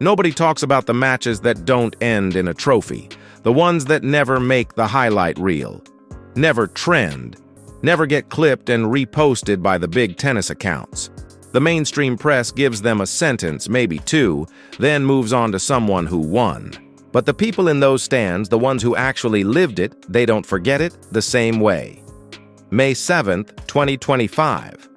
Nobody talks about the matches that don't end in a trophy, the ones that never make the highlight reel, never trend, never get clipped and reposted by the big tennis accounts. The mainstream press gives them a sentence, maybe two, then moves on to someone who won. But the people in those stands, the ones who actually lived it, they don't forget it the same way. May 7th, 2025.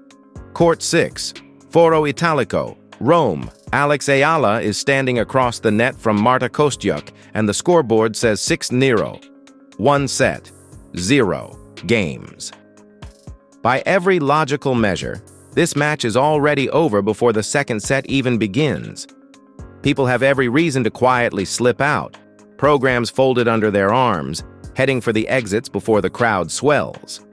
Court 6, Foro Italico, Rome. Alex Eala is standing across the net from Marta Kostyuk, and the scoreboard says 6-0. 1 set, 0 games. By every logical measure, this match is already over before the second set even begins. People have every reason to quietly slip out, programs folded under their arms, heading for the exits before the crowd swells.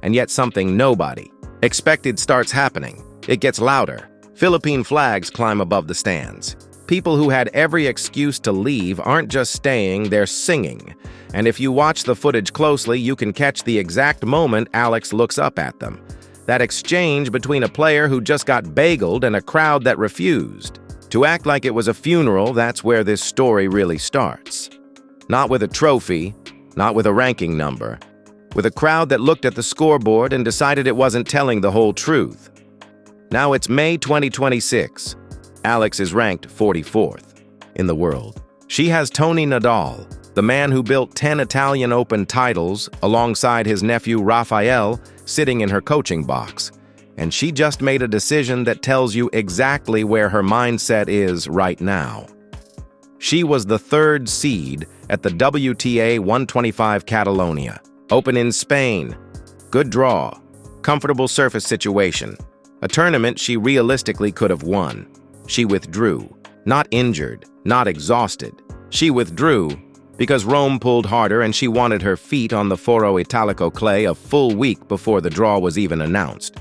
And yet something nobody expected starts happening. It gets louder. Philippine flags climb above the stands. People who had every excuse to leave aren't just staying, they're singing. And if you watch the footage closely, you can catch the exact moment Alex looks up at them. That exchange between a player who just got bageled and a crowd that refused. To act like it was a funeral, that's where this story really starts. Not with a trophy, not with a ranking number, with a crowd that looked at the scoreboard and decided it wasn't telling the whole truth. Now it's May 2026. Alex is ranked 44th in the world. She has Tony Nadal, the man who built 10 Italian Open titles alongside his nephew Rafael, sitting in her coaching box. And she just made a decision that tells you exactly where her mindset is right now. She was the third seed at the WTA 125 Catalonia, Open in Spain. Good draw, comfortable surface situation, a tournament she realistically could have won. She withdrew, not injured, not exhausted. She withdrew because Rome pulled harder and she wanted her feet on the Foro Italico clay a full week before the draw was even announced.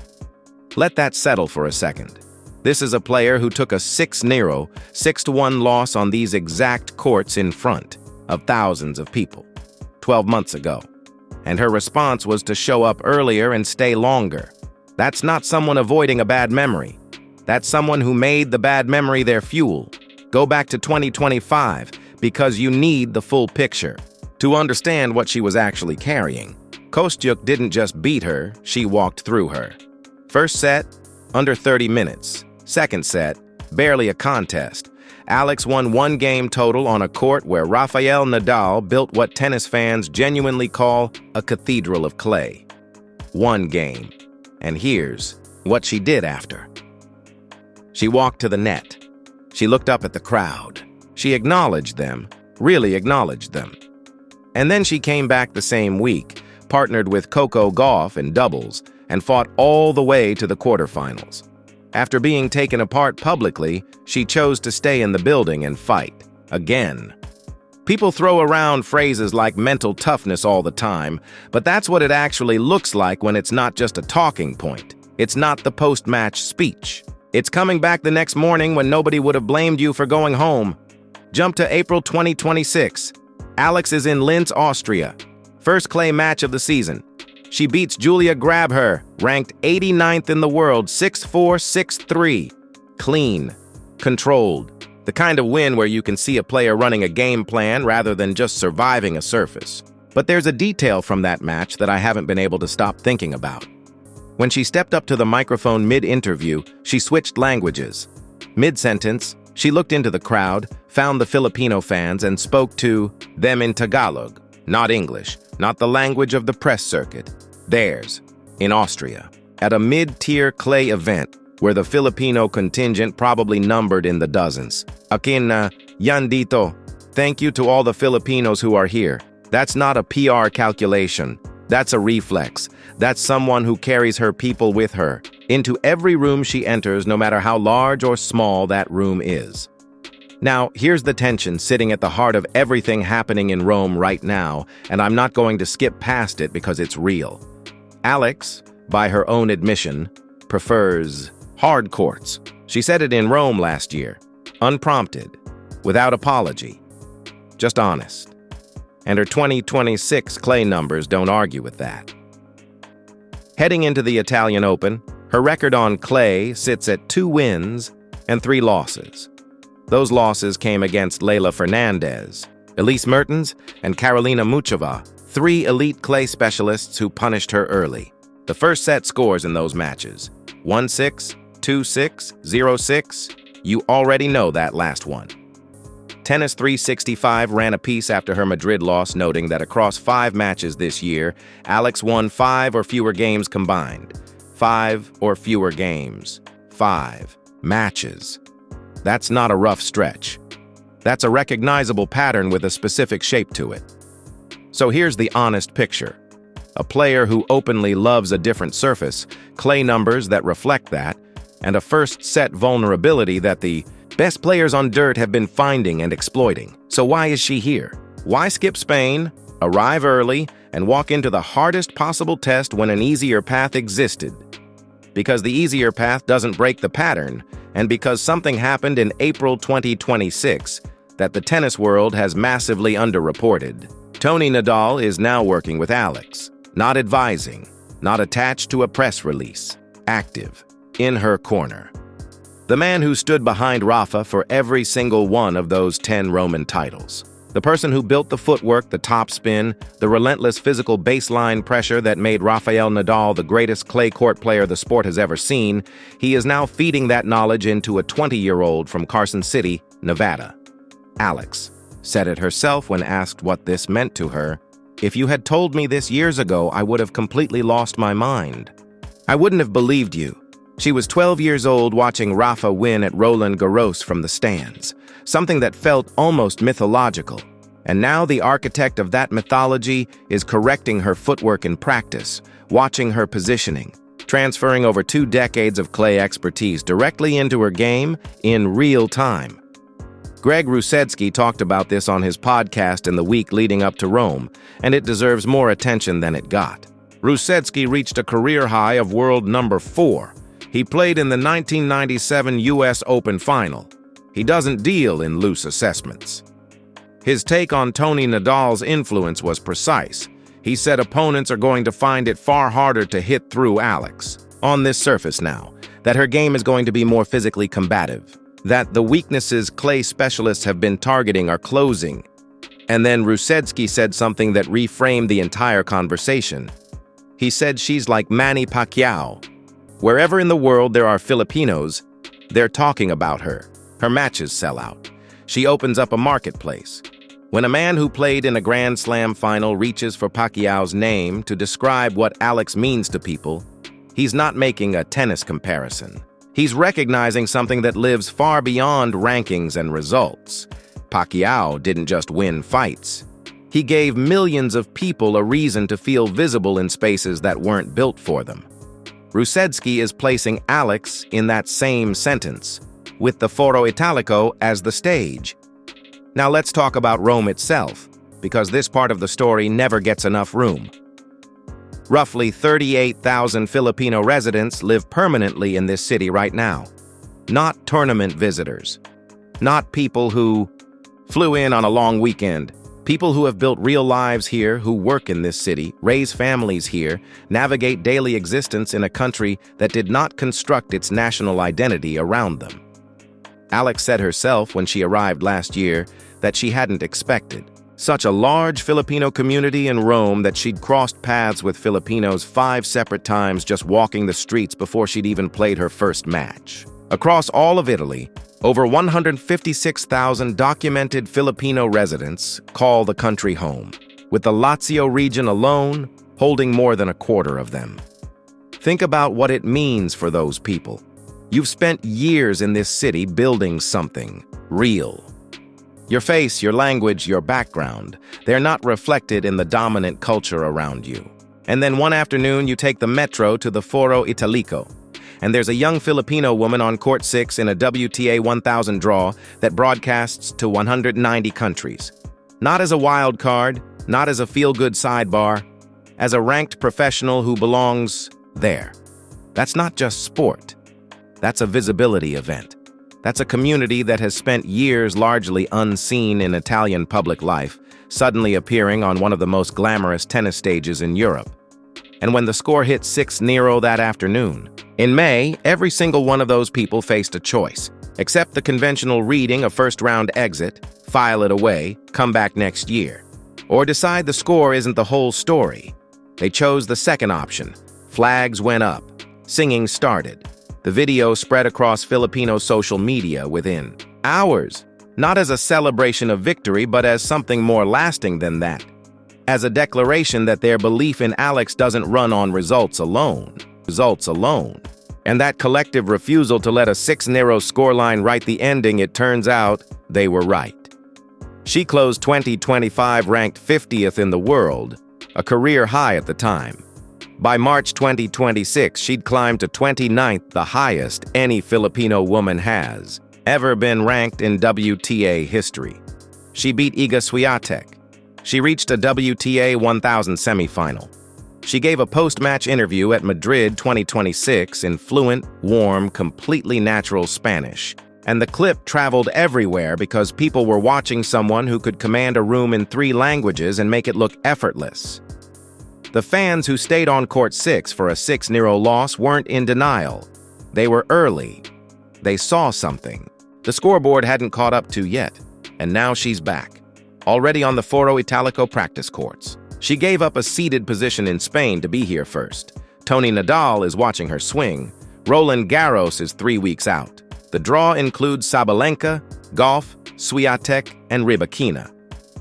Let that settle for a second. This is a player who took a 6-0, 6-1 loss on these exact courts in front of thousands of people 12 months ago. And her response was to show up earlier and stay longer. That's not someone avoiding a bad memory. That's someone who made the bad memory their fuel. Go back to 2025 because you need the full picture to understand what she was actually carrying. Kostyuk didn't just beat her, she walked through her. First set, under 30 minutes. Second set, barely a contest. Alex won one game total on a court where Rafael Nadal built what tennis fans genuinely call a cathedral of clay. One game. And here's what she did after. She walked to the net. She looked up at the crowd. She acknowledged them, really acknowledged them. And then she came back the same week, partnered with Coco Gauff in doubles, and fought all the way to the quarterfinals. After being taken apart publicly, she chose to stay in the building and fight, again. People throw around phrases like mental toughness all the time, but that's what it actually looks like when it's not just a talking point. It's not the post-match speech. It's coming back the next morning when nobody would have blamed you for going home. Jump to April 2026. Alex is in Linz, Austria. First clay match of the season. She beats Julia Grabher, ranked 89th in the world, 6-4, 6-3. Clean, controlled. The kind of win where you can see a player running a game plan rather than just surviving a surface. But there's a detail from that match that I haven't been able to stop thinking about. When she stepped up to the microphone mid-interview, she switched languages. Mid-sentence, she looked into the crowd, found the Filipino fans, and spoke to them in Tagalog, not English, not the language of the press circuit. Theirs, in Austria, at a mid-tier clay event where the Filipino contingent probably numbered in the dozens. Akin na, yan dito. Thank you to all the Filipinos who are here. That's not a PR calculation. That's a reflex. That's someone who carries her people with her into every room she enters, no matter how large or small that room is. Now, here's the tension sitting at the heart of everything happening in Rome right now, and I'm not going to skip past it because it's real. Alex, by her own admission, prefers hard courts. She said it in Rome last year, unprompted, without apology, just honest. And her 2026 clay numbers don't argue with that. Heading into the Italian Open, her record on clay sits at 2 wins and 3 losses. Those losses came against Leylah Fernandez, Elise Mertens, and Karolina Muchova, three elite clay specialists who punished her early. The first set scores in those matches: 1-6, 2-6, 0-6. You already know that last one. Tennis 365 ran a piece after her Madrid loss, noting that across 5 matches this year, Alex won 5 or fewer games combined. 5 or fewer games. 5 matches. That's not a rough stretch. That's a recognizable pattern with a specific shape to it. So here's the honest picture. A player who openly loves a different surface, clay numbers that reflect that, and a first-set vulnerability that the best players on dirt have been finding and exploiting. So why is she here? Why skip Spain, arrive early, and walk into the hardest possible test when an easier path existed? Because the easier path doesn't break the pattern, and because something happened in April 2026 that the tennis world has massively underreported. Tony Nadal is now working with Alex, not advising, not attached to a press release, active, in her corner. The man who stood behind Rafa for every single one of those 10 Roman titles. The person who built the footwork, the topspin, the relentless physical baseline pressure that made Rafael Nadal the greatest clay court player the sport has ever seen, he is now feeding that knowledge into a 20-year-old from Carson City, Nevada. Alex said it herself when asked what this meant to her. "If you had told me this years ago, I would have completely lost my mind. I wouldn't have believed you." She was 12 years old watching Rafa win at Roland Garros from the stands, something that felt almost mythological. And now the architect of that mythology is correcting her footwork in practice, watching her positioning, transferring over 2 decades of clay expertise directly into her game in real time. Greg Rusedski talked about this on his podcast in the week leading up to Rome, and it deserves more attention than it got. Rusedski reached a career high of world number 4. He played in the 1997 U.S. Open Final. He doesn't deal in loose assessments. His take on Tony Nadal's influence was precise. He said opponents are going to find it far harder to hit through Alex on this surface now, that her game is going to be more physically combative, that the weaknesses clay specialists have been targeting are closing. And then Rusedski said something that reframed the entire conversation. He said she's like Manny Pacquiao. Wherever in the world there are Filipinos, they're talking about her. Her matches sell out. She opens up a marketplace. When a man who played in a Grand Slam final reaches for Pacquiao's name to describe what Alex means to people, he's not making a tennis comparison. He's recognizing something that lives far beyond rankings and results. Pacquiao didn't just win fights. He gave millions of people a reason to feel visible in spaces that weren't built for them. Rusedski is placing Alex in that same sentence, with the Foro Italico as the stage. Now let's talk about Rome itself, because this part of the story never gets enough room. Roughly 38,000 Filipino residents live permanently in this city right now. Not tournament visitors. Not people who flew in on a long weekend. People who have built real lives here, who work in this city, raise families here, navigate daily existence in a country that did not construct its national identity around them. Alex said herself when she arrived last year that she hadn't expected such a large Filipino community in Rome, that she'd crossed paths with Filipinos 5 separate times just walking the streets before she'd even played her first match. Across all of Italy, over 156,000 documented Filipino residents call the country home, with the Lazio region alone holding more than a quarter of them. Think about what it means for those people. You've spent years in this city building something real. Your face, your language, your background, they're not reflected in the dominant culture around you. And then one afternoon, you take the metro to the Foro Italico, and there's a young Filipino woman on court 6 in a WTA 1000 draw that broadcasts to 190 countries. Not as a wild card, not as a feel-good sidebar, as a ranked professional who belongs there. That's not just sport. That's a visibility event. That's a community that has spent years largely unseen in Italian public life, suddenly appearing on one of the most glamorous tennis stages in Europe. And when the score hit 6-0 that afternoon, in May, every single one of those people faced a choice. Accept the conventional reading, a first-round exit, file it away, come back next year. Or decide the score isn't the whole story. They chose the second option. Flags went up. Singing started. The video spread across Filipino social media within hours, not as a celebration of victory, but as something more lasting than that. As a declaration that their belief in Alex doesn't run on results alone. And that collective refusal to let a 6-0 scoreline write the ending, it turns out they were right. She closed 2025 ranked 50th in the world, a career high at the time. By March 2026, she'd climbed to 29th, the highest any Filipino woman has ever been ranked in WTA history. She beat Iga Swiatek. She reached a WTA 1000 semifinal. She gave a post-match interview at Madrid 2026 in fluent, warm, completely natural Spanish. And the clip traveled everywhere because people were watching someone who could command a room in 3 languages and make it look effortless. The fans who stayed on court 6 for a 6-0 loss weren't in denial. They were early. They saw something the scoreboard hadn't caught up to yet, and now she's back, already on the Foro Italico practice courts. She gave up a seated position in Spain to be here first. Tony Nadal is watching her swing. Roland Garros is 3 weeks out. The draw includes Sabalenka, Gauff, Swiatek, and Rybakina.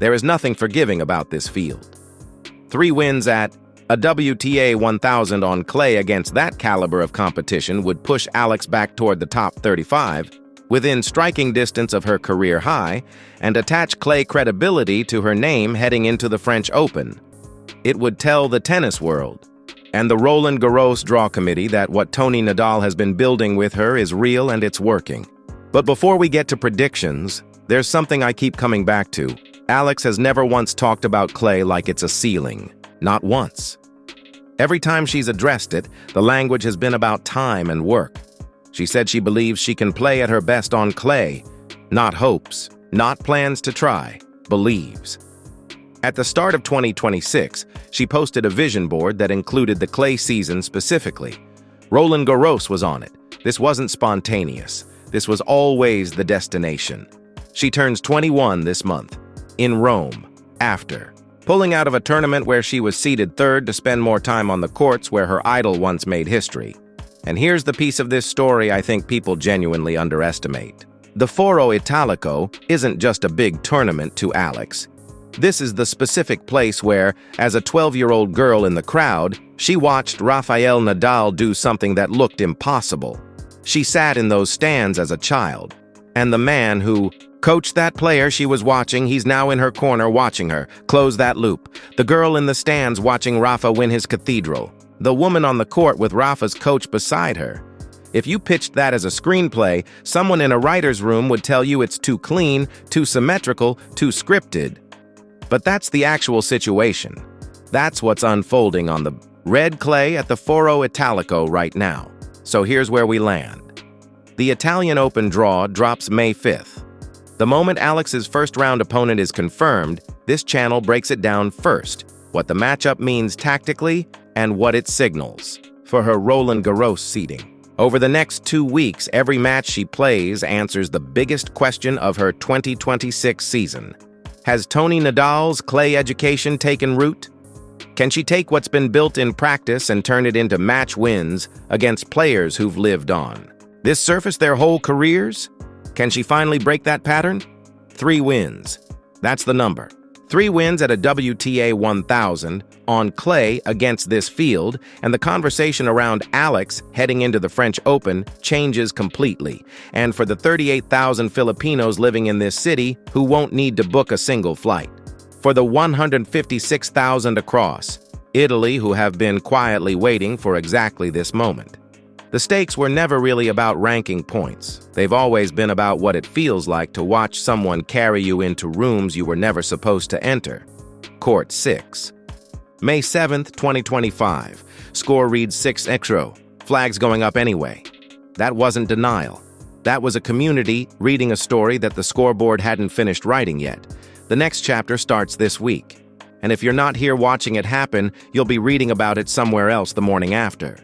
There is nothing forgiving about this field. 3 wins at a WTA 1000 on clay against that caliber of competition would push Alex back toward the top 35, within striking distance of her career high, and attach clay credibility to her name heading into the French Open. It would tell the tennis world and the Roland Garros draw committee that what Tony Nadal has been building with her is real and it's working. But before we get to predictions, there's something I keep coming back to. Alex has never once talked about clay like it's a ceiling. Not once. Every time she's addressed it, the language has been about time and work. She said she believes she can play at her best on clay. Not hopes, not plans to try, believes. At the start of 2026, she posted a vision board that included the clay season specifically. Roland Garros was on it. This wasn't spontaneous. This was always the destination. She turns 21 this month, in Rome, after pulling out of a tournament where she was seeded 3rd to spend more time on the courts where her idol once made history. And here's the piece of this story I think people genuinely underestimate. The Foro Italico isn't just a big tournament to Alex. This is the specific place where, as a 12-year-old girl in the crowd, she watched Rafael Nadal do something that looked impossible. She sat in those stands as a child. And the man who coached that player she was watching, he's now in her corner watching her. Close that loop. The girl in the stands watching Rafa win his cathedral. The woman on the court with Rafa's coach beside her. If you pitched that as a screenplay, someone in a writer's room would tell you it's too clean, too symmetrical, too scripted. But that's the actual situation. That's what's unfolding on the red clay at the Foro Italico right now. So here's where we land. The Italian Open draw drops May 5th. The moment Alex's first-round opponent is confirmed, this channel breaks it down first, what the matchup means tactically and what it signals for her Roland Garros seeding. Over the next 2 weeks, every match she plays answers the biggest question of her 2026 season. Has Tony Nadal's clay education taken root? Can she take what's been built in practice and turn it into match wins against players who've lived on this surface their whole careers? Can she finally break that pattern? 3 wins. That's the number. 3 wins at a WTA 1000 on clay against this field, and the conversation around Alex heading into the French Open changes completely. And for the 38,000 Filipinos living in this city who won't need to book a single flight. For the 156,000 across Italy who have been quietly waiting for exactly this moment. The stakes were never really about ranking points. They've always been about what it feels like to watch someone carry you into rooms you were never supposed to enter. Court 6. May 7th, 2025. Score reads 6-0. Flags going up anyway. That wasn't denial. That was a community reading a story that the scoreboard hadn't finished writing yet. The next chapter starts this week. And if you're not here watching it happen, you'll be reading about it somewhere else the morning after.